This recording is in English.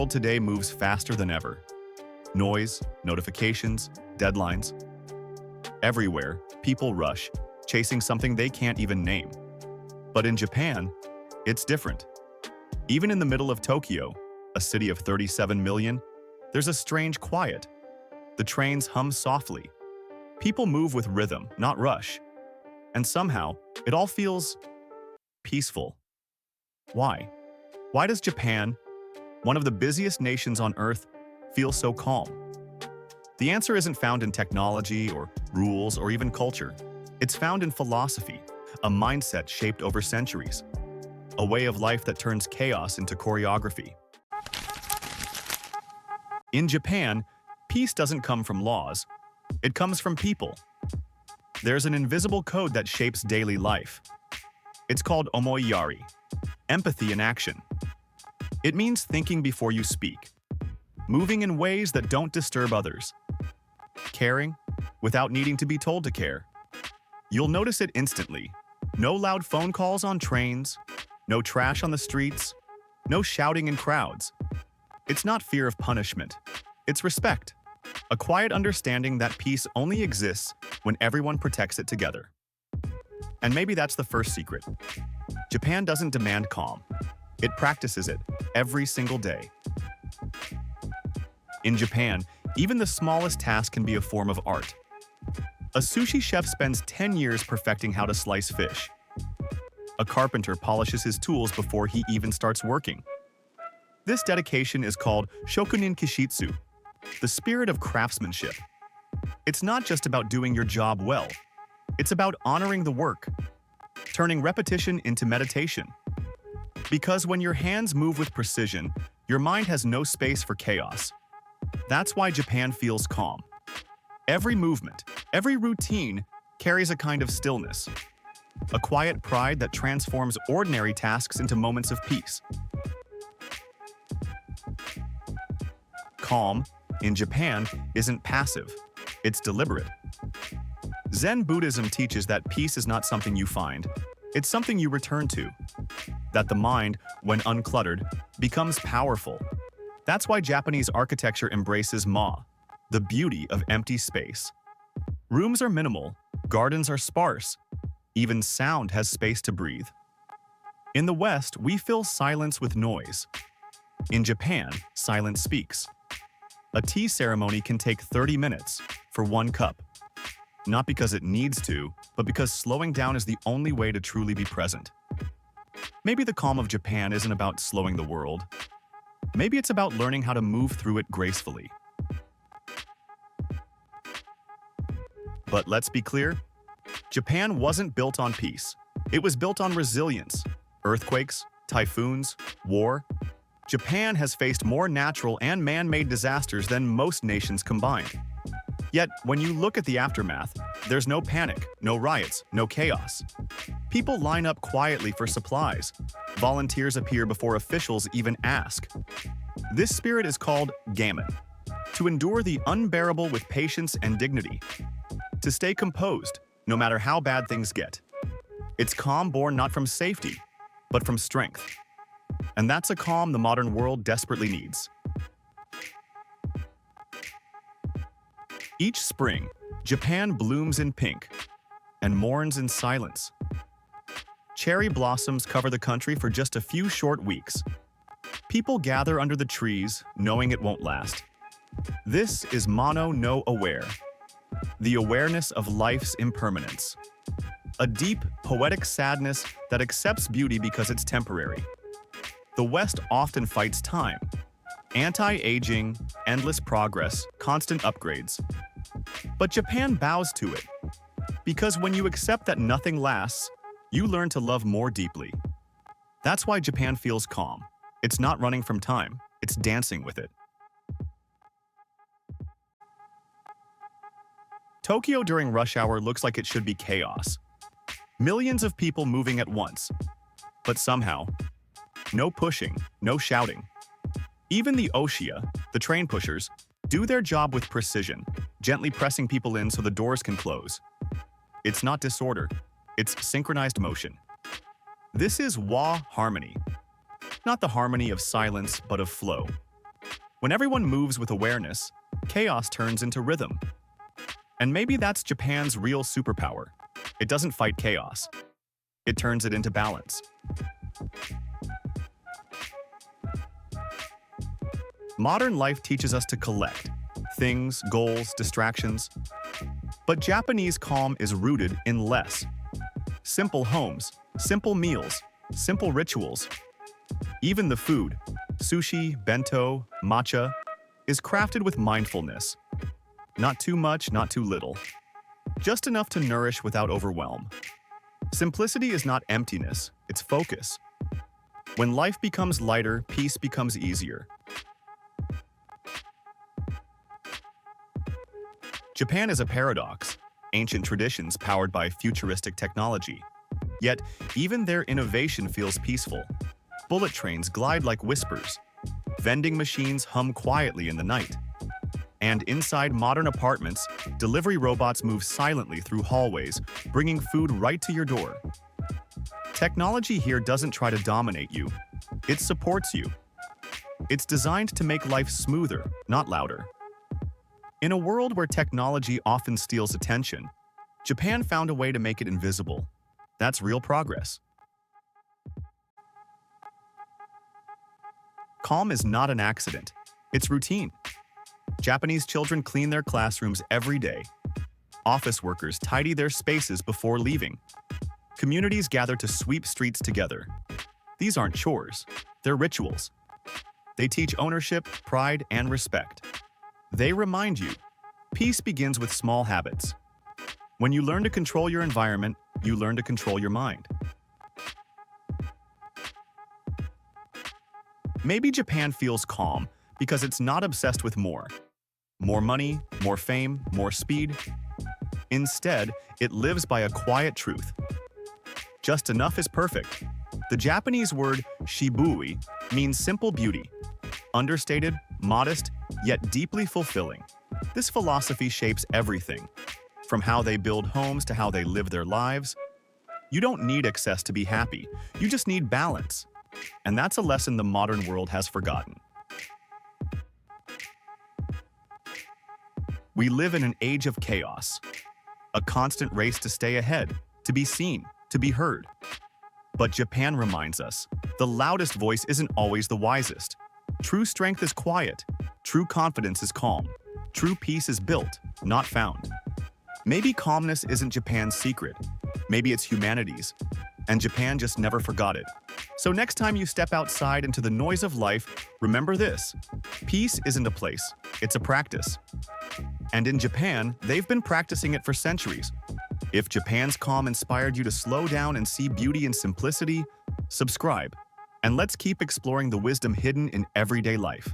world today moves faster than ever. Noise, notifications, deadlines. Everywhere, people rush, chasing something they can't even name. But in Japan, it's different. Even in the middle of Tokyo, a city of 37 million, there's a strange quiet. The trains hum softly. People move with rhythm, not rush. And somehow, it all feels peaceful. Why? Why does Japan, one of the busiest nations on Earth, feel so calm? The answer isn't found in technology or rules or even culture. It's found in philosophy, a mindset shaped over centuries, a way of life that turns chaos into choreography. In Japan, peace doesn't come from laws. It comes from people. There's an invisible code that shapes daily life. It's called omoiyari, empathy in action. It means thinking before you speak, moving in ways that don't disturb others, caring without needing to be told to care. You'll notice it instantly. No loud phone calls on trains, no trash on the streets, no shouting in crowds. It's not fear of punishment. It's respect, a quiet understanding that peace only exists when everyone protects it together. And maybe that's the first secret. Japan doesn't demand calm. It practices it every single day. In Japan, even the smallest task can be a form of art. A sushi chef spends 10 years perfecting how to slice fish. A carpenter polishes his tools before he even starts working. This dedication is called shokunin kishitsu, the spirit of craftsmanship. It's not just about doing your job well. It's about honoring the work, turning repetition into meditation. Because when your hands move with precision, your mind has no space for chaos. That's why Japan feels calm. Every movement, every routine carries a kind of stillness, a quiet pride that transforms ordinary tasks into moments of peace. Calm, in Japan, isn't passive, it's deliberate. Zen Buddhism teaches that peace is not something you find, it's something you return to. That the mind, when uncluttered, becomes powerful. That's why Japanese architecture embraces ma, the beauty of empty space. Rooms are minimal, gardens are sparse, even sound has space to breathe. In the West, we fill silence with noise. In Japan, silence speaks. A tea ceremony can take 30 minutes for one cup. Not because it needs to, but because slowing down is the only way to truly be present. Maybe the calm of Japan isn't about slowing the world. Maybe it's about learning how to move through it gracefully. But let's be clear, Japan wasn't built on peace. It was built on resilience. Earthquakes, typhoons, war. Japan has faced more natural and man-made disasters than most nations combined. Yet, when you look at the aftermath, there's no panic, no riots, no chaos. People line up quietly for supplies. Volunteers appear before officials even ask. This spirit is called gammon, to endure the unbearable with patience and dignity. To stay composed, no matter how bad things get. It's calm born not from safety, but from strength. And that's a calm the modern world desperately needs. Each spring, Japan blooms in pink and mourns in silence. Cherry blossoms cover the country for just a few short weeks. People gather under the trees, knowing it won't last. This is Mono no Aware, the awareness of life's impermanence. A deep, poetic sadness that accepts beauty because it's temporary. The West often fights time. Anti-aging, endless progress, constant upgrades. But Japan bows to it. Because when you accept that nothing lasts, you learn to love more deeply. That's why Japan feels calm. It's not running from time, it's dancing with it. Tokyo during rush hour looks like it should be chaos. Millions of people moving at once. But somehow, no pushing, no shouting. Even the Oshiya, the train pushers, do their job with precision, gently pressing people in so the doors can close. It's not disorder, it's synchronized motion. This is wa harmony. Not the harmony of silence, but of flow. When everyone moves with awareness, chaos turns into rhythm. And maybe that's Japan's real superpower. It doesn't fight chaos. It turns it into balance. Modern life teaches us to collect things, goals, distractions. But Japanese calm is rooted in less. Simple homes, simple meals, simple rituals. Even the food, sushi, bento, matcha, is crafted with mindfulness. Not too much, not too little. Just enough to nourish without overwhelm. Simplicity is not emptiness, it's focus. When life becomes lighter, peace becomes easier. Japan is a paradox, ancient traditions powered by futuristic technology. Yet, even their innovation feels peaceful. Bullet trains glide like whispers. Vending machines hum quietly in the night. And inside modern apartments, delivery robots move silently through hallways, bringing food right to your door. Technology here doesn't try to dominate you. It supports you. It's designed to make life smoother, not louder. In a world where technology often steals attention, Japan found a way to make it invisible. That's real progress. Calm is not an accident. It's routine. Japanese children clean their classrooms every day. Office workers tidy their spaces before leaving. Communities gather to sweep streets together. These aren't chores, they're rituals. They teach ownership, pride, and respect. They remind you, peace begins with small habits. When you learn to control your environment, you learn to control your mind. Maybe Japan feels calm because it's not obsessed with more. More money, more fame, more speed. Instead, it lives by a quiet truth. Just enough is perfect. The Japanese word shibui means simple beauty. Understated, modest, yet deeply fulfilling. This philosophy shapes everything, from how they build homes to how they live their lives. You don't need excess to be happy, you just need balance. And that's a lesson the modern world has forgotten. We live in an age of chaos, a constant race to stay ahead, to be seen, to be heard. But Japan reminds us, the loudest voice isn't always the wisest. True strength is quiet. True confidence is calm. True peace is built, not found. Maybe calmness isn't Japan's secret. Maybe it's humanity's. And Japan just never forgot it. So next time you step outside into the noise of life, remember this. Peace isn't a place, it's a practice. And in Japan, they've been practicing it for centuries. If Japan's calm inspired you to slow down and see beauty in simplicity, subscribe. And let's keep exploring the wisdom hidden in everyday life.